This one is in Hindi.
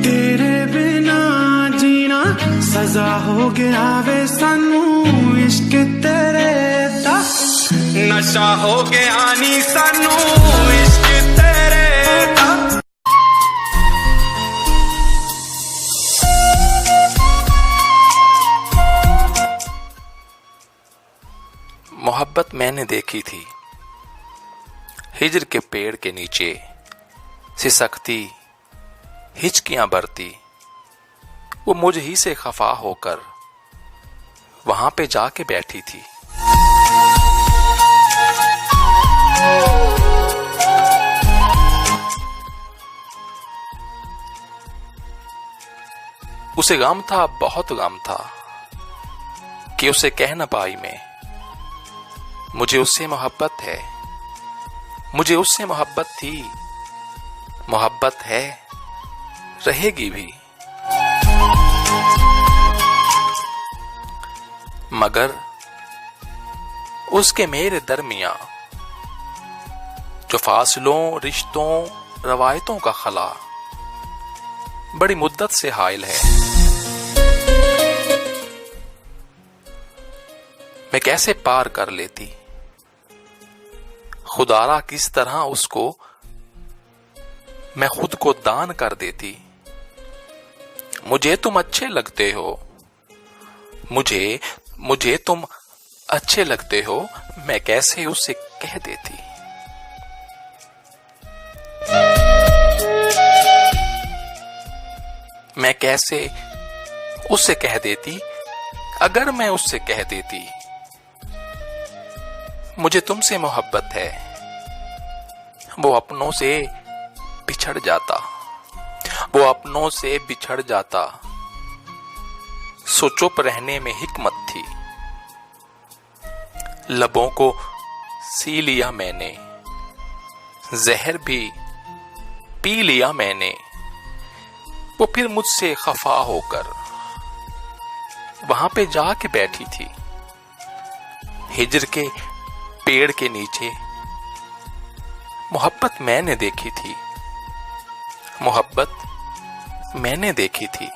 तेरे बिना जीना सजा हो गया वे सानू, इश्क तेरे दा नशा हो गया नी सानू, इश्क तेरे दा। मोहब्बत मैंने देखी थी हिजर के पेड़ के नीचे, सिसकती हिचकियां भरती वो मुझ ही से खफा होकर वहां पे जाके बैठी थी। उसे गम था, बहुत गम था कि उसे कह न पाई मैं, मुझे उससे मोहब्बत है, मुझे उससे मोहब्बत थी, मोहब्बत है, रहेगी भी। मगर उसके मेरे दरमियां जो फासलों, रिश्तों, रवायतों का खला बड़ी मुद्दत से हाइल है। मैं कैसे पार कर लेती, खुदारा किस तरह उसको मैं खुद को दान कर देती। मुझे तुम अच्छे लगते हो, मुझे तुम अच्छे लगते हो, मैं कैसे उसे कह देती। मैं कैसे उससे कह देती, अगर मैं उससे कह देती मुझे तुमसे मोहब्बत है, वो अपनों से बिछड़ जाता, वो अपनों से बिछड़ जाता। सो चुप रहने में हिकमत थी, लबों को सी लिया मैंने, जहर भी पी लिया मैंने। वो फिर मुझसे खफा होकर वहां पे जाके बैठी थी हिजर के पेड़ के नीचे। मोहब्बत मैंने देखी थी, मोहब्बत मैंने देखी थी।